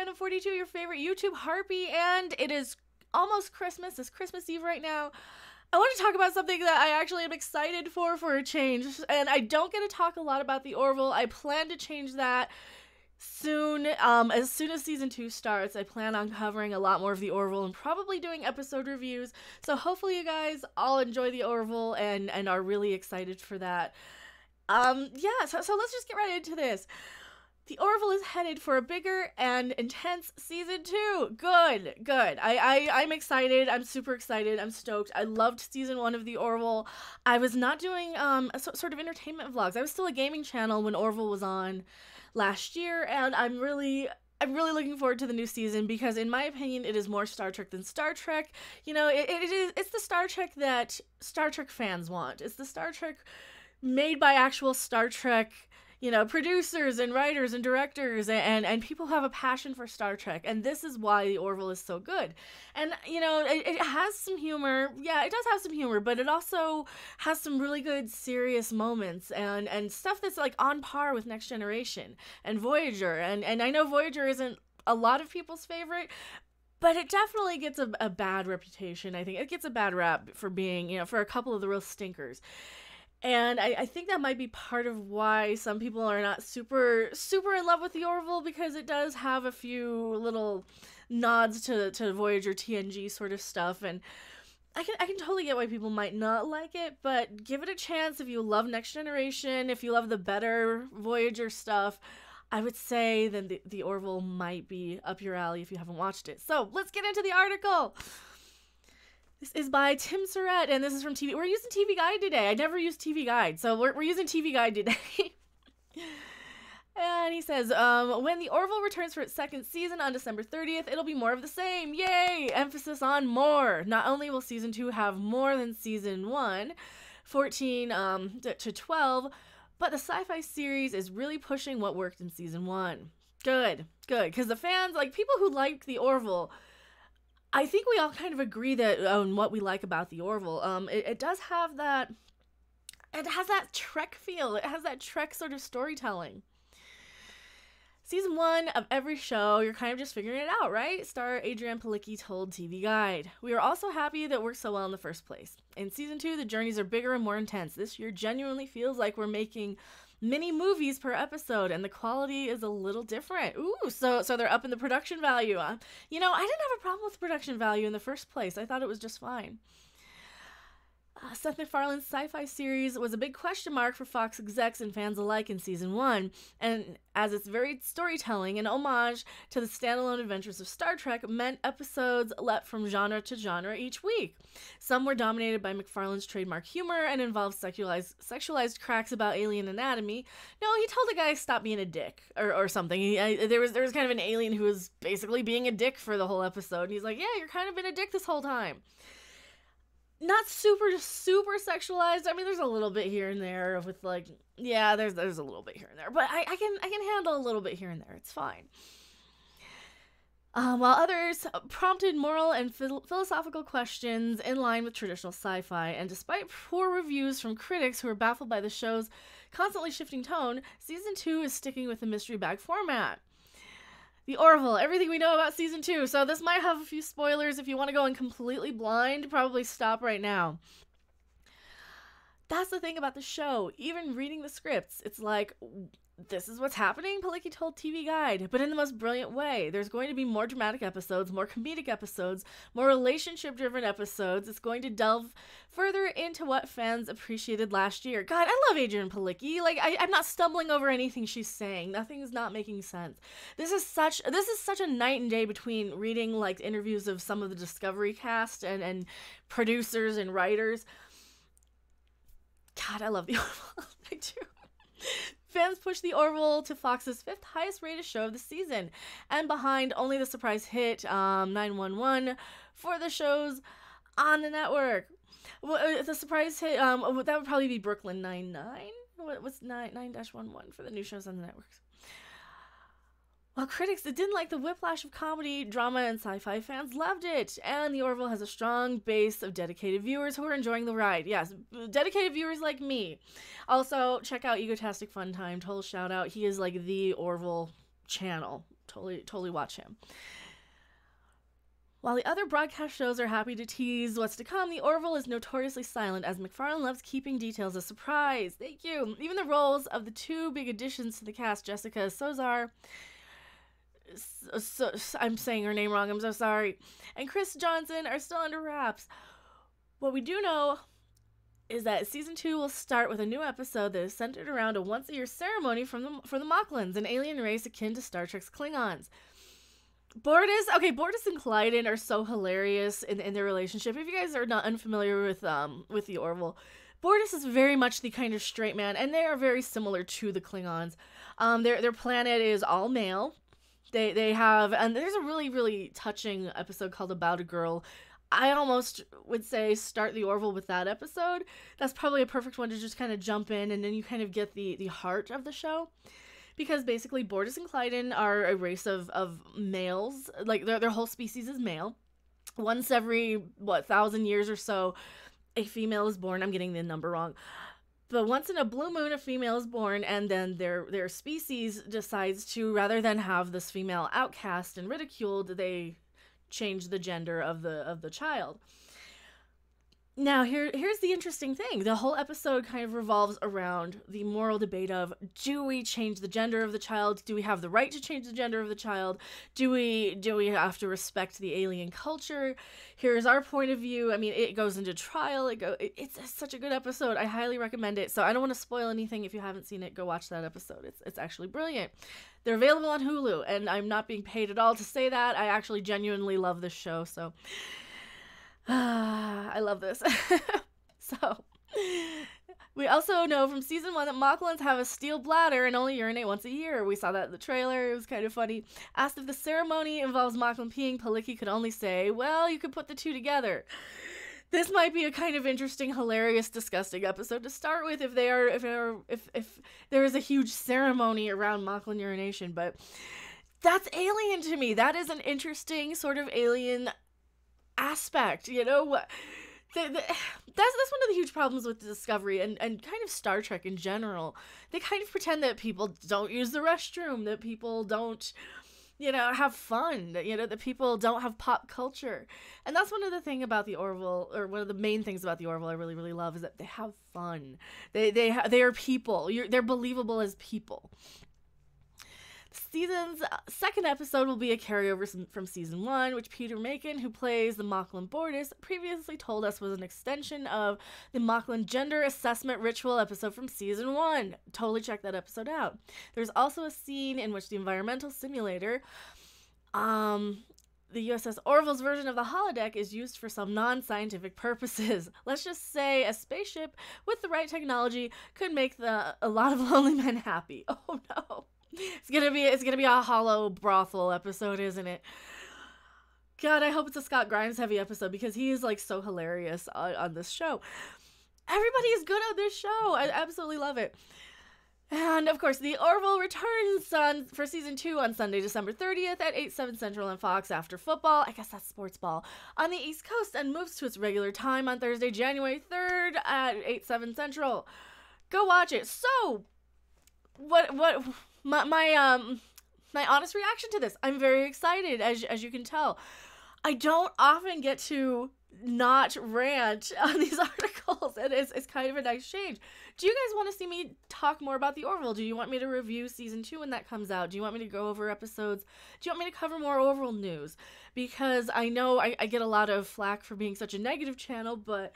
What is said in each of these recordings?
MechaRandom42, your favorite YouTube harpy, and it is almost Christmas. It's Christmas Eve right now. I want to talk about something that I actually am excited for a change, and I don't get to talk a lot about the Orville. I plan to change that soon. As soon as season 2 starts, I plan on covering a lot more of the Orville and probably doing episode reviews. So hopefully you guys all enjoy the Orville and are really excited for that. So let's just get right into this. The Orville is headed for a bigger and intense season 2. Good. I'm excited. I'm super excited. I'm stoked. I loved season 1 of the Orville. I was not doing sort of entertainment vlogs. I was still a gaming channel when Orville was on last year, and I'm really looking forward to the new season because, in my opinion, it is more Star Trek than Star Trek. You know, it's the Star Trek that Star Trek fans want. It's the Star Trek made by actual Star Trek, you know, producers and writers and directors and people who have a passion for Star Trek. And this is why the Orville is so good. And, you know, it has some humor. Yeah, it does have some humor, but it also has some really good serious moments and stuff that's like on par with Next Generation and Voyager. And I know Voyager isn't a lot of people's favorite, but it definitely gets a bad reputation. I think it gets a bad rap for being, you know, for a couple of the real stinkers. And I think that might be part of why some people are not super in love with the Orville, because it does have a few little nods to Voyager TNG sort of stuff. And I can totally get why people might not like it, but give it a chance if you love Next Generation, if you love the better Voyager stuff. I would say then the Orville might be up your alley if you haven't watched it. So let's get into the article. This is by Tim Surratt, and this is from TV. We're using TV Guide today. I never used TV Guide, so we're using TV Guide today. And he says, when the Orville returns for its second season on December 30th, it'll be more of the same. Yay! Emphasis on more. Not only will season 2 have more than season 1, 14 to 12, but the sci-fi series is really pushing what worked in season 1. Good. Because the fans, like people who liked the Orville, I think we all kind of agree that on what we like about the Orville. It does have that. It has that Trek feel. It has that Trek sort of storytelling. Season 1 of every show, you're kind of just figuring it out, right? Star Adrienne Palicki told TV Guide. We are also happy that it worked so well in the first place. In season 2, the journeys are bigger and more intense. This year genuinely feels like we're making mini movies per episode, and the quality is a little different. Ooh, so they're up in the production value. You know, I didn't have a problem with the production value in the first place. I thought it was just fine. Seth MacFarlane's sci-fi series was a big question mark for Fox execs and fans alike in season 1, and as its varied storytelling and homage to the standalone adventures of Star Trek meant episodes leapt from genre to genre each week. Some were dominated by MacFarlane's trademark humor and involved sexualized cracks about alien anatomy. No, he told a guy stop being a dick or something. There was kind of an alien who was basically being a dick for the whole episode, and he's like, yeah, you're kind of been a dick this whole time. Not super sexualized. I mean, there's a little bit here and there with like, yeah, there's a little bit here and there, but I can handle a little bit here and there. It's fine. While others prompted moral and philosophical questions in line with traditional sci-fi, and despite poor reviews from critics who are baffled by the show's constantly shifting tone, season 2 is sticking with the mystery bag format. The Orville, everything we know about season 2. So this might have a few spoilers. If you want to go in completely blind, probably stop right now. That's the thing about the show. Even reading the scripts, it's like, this is what's happening, Palicki told TV Guide, but in the most brilliant way. There's going to be more dramatic episodes, more comedic episodes, more relationship-driven episodes. It's going to delve further into what fans appreciated last year. God, I love Adrienne Palicki. Like, I'm not stumbling over anything she's saying. Nothing's not making sense. This is such a night and day between reading, like, interviews of some of the Discovery cast and producers and writers. God, I love the Orville. I do. Fans pushed the Orville to Fox's 5th highest rated show of the season, and behind only the surprise hit 911 for the shows on the network. Well, the surprise hit, that would probably be Brooklyn Nine-Nine. What's 9-11 for the new shows on the networks? While critics that didn't like the whiplash of comedy, drama, and sci-fi, fans loved it, and the Orville has a strong base of dedicated viewers who are enjoying the ride. Yes, dedicated viewers like me. Also, check out Egotastic Fun Time. Total shout out. He is like the Orville channel. totally watch him. While the other broadcast shows are happy to tease what's to come, the Orville is notoriously silent, as MacFarlane loves keeping details a surprise. Thank you. Even the roles of the two big additions to the cast, Jessica Sozar, I'm saying her name wrong, I'm so sorry, and Chris Johnson, are still under wraps. What we do know is that season 2 will start with a new episode that is centered around a once-a-year ceremony for the Moclans, an alien race akin to Star Trek's Klingons. Bortus and Clyden are so hilarious in their relationship. If you guys are not unfamiliar with the Orville, Bortus is very much the kind of straight man, and they are very similar to the Klingons. Their planet is all male. They have, and there's a really, really touching episode called About a Girl. I almost would say start the Orville with that episode. That's probably a perfect one to just kind of jump in, and then you kind of get the heart of the show. Because basically Bortus and Clyden are a race of males. Like, their whole species is male. Once every, 1,000 years or so, a female is born. I'm getting the number wrong. But once in a blue moon, a female is born, and then their species decides to, rather than have this female outcast and ridiculed, they change the gender of the child. Now, here's the interesting thing. The whole episode kind of revolves around the moral debate of, do we change the gender of the child? Do we have the right to change the gender of the child? Do we have to respect the alien culture? Here's our point of view. I mean, it goes into trial. It's such a good episode. I highly recommend it. So I don't want to spoil anything. If you haven't seen it, go watch that episode. It's actually brilliant. They're available on Hulu, and I'm not being paid at all to say that. I actually genuinely love this show, so... I love this. So, we also know from season 1 that Moclans have a steel bladder and only urinate once a year. We saw that in the trailer. It was kind of funny. Asked if the ceremony involves Moclan peeing, Palicki could only say, well, you could put the two together. This might be a kind of interesting, hilarious, disgusting episode to start with if there is a huge ceremony around Moclan urination, but that's alien to me. That is an interesting sort of alien aspect, you know. That's one of the huge problems with Discovery and kind of Star Trek in general. They kind of pretend that people don't use the restroom, that people don't, have fun, that people don't have pop culture. And that's one of the things about the Orville, or one of the main things about the Orville I really, really love, is that they have fun. They are people. They're believable as people. Season's second episode will be a carryover from season 1, which Peter Macon, who plays the Moclan Bortus, previously told us was an extension of the Moclan gender assessment ritual episode from season 1. Totally check that episode out. There's also a scene in which the environmental simulator, the USS Orville's version of the holodeck, is used for some non-scientific purposes. Let's just say a spaceship with the right technology could make a lot of lonely men happy. Oh no. It's gonna be a hollow brothel episode, isn't it? God, I hope it's a Scott Grimes heavy episode, because he is like so hilarious on this show. Everybody is good on this show. I absolutely love it. And of course, the Orville returns for season 2 on Sunday, December 30th at 8/7 Central on Fox after football. I guess that's sports ball on the East Coast, and moves to its regular time on Thursday, January 3rd at 8/7 Central. Go watch it. So, what? My honest reaction to this, I'm very excited, as you can tell. I don't often get to not rant on these articles, and it's kind of a nice change. Do you guys want to see me talk more about the Orville? Do you want me to review season 2 when that comes out? Do you want me to go over episodes? Do you want me to cover more Orville news? Because I know I get a lot of flack for being such a negative channel, but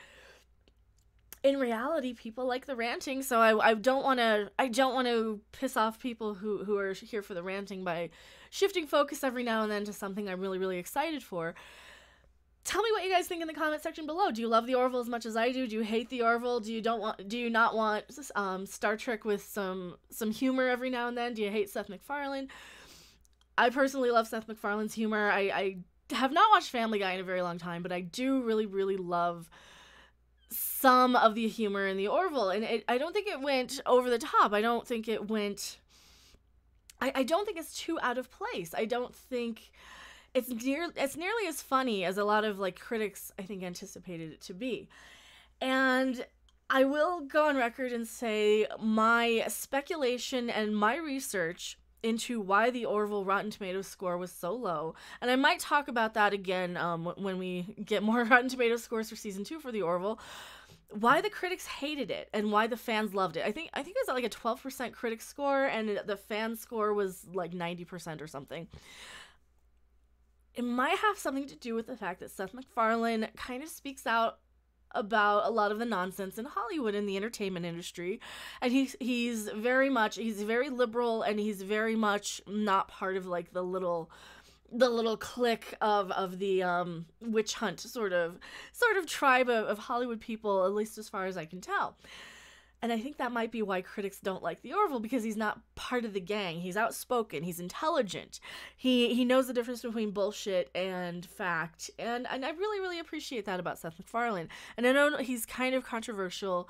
in reality, people like the ranting, so I don't want to piss off people who are here for the ranting by shifting focus every now and then to something I'm really, really excited for. Tell me what you guys think in the comment section below. Do you love the Orville as much as I do? Do you hate the Orville? Do you not want Star Trek with some humor every now and then? Do you hate Seth MacFarlane? I personally love Seth MacFarlane's humor. I have not watched Family Guy in a very long time, but I do really, really love some of the humor in the Orville, and I don't think it went over the top. I don't think it went... I don't think it's too out of place. I don't think it's nearly as funny as a lot of critics, I think, anticipated it to be. And I will go on record and say my speculation and my research into why the Orville Rotten Tomatoes score was so low. And I might talk about that again when we get more Rotten Tomatoes scores for season 2 for the Orville. Why the critics hated it and why the fans loved it. I think it was at like a 12% critic score, and the fan score was like 90% or something. It might have something to do with the fact that Seth MacFarlane kind of speaks out about a lot of the nonsense in Hollywood in the entertainment industry, and he's very liberal, and he's very much not part of like the little clique of the witch hunt sort of tribe of Hollywood people, at least as far as I can tell. And I think that might be why critics don't like the Orville, because he's not part of the gang. He's outspoken. He's intelligent. He knows the difference between bullshit and fact. And I really, really appreciate that about Seth MacFarlane. And I know he's kind of controversial,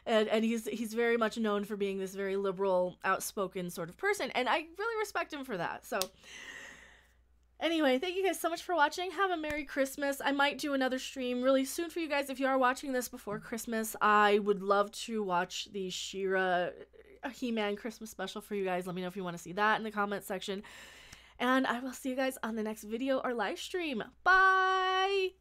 and he's very much known for being this very liberal, outspoken sort of person. And I really respect him for that. So anyway, thank you guys so much for watching. Have a Merry Christmas. I might do another stream really soon for you guys. If you are watching this before Christmas, I would love to watch the She-Ra He-Man Christmas special for you guys. Let me know if you want to see that in the comment section. And I will see you guys on the next video or live stream. Bye!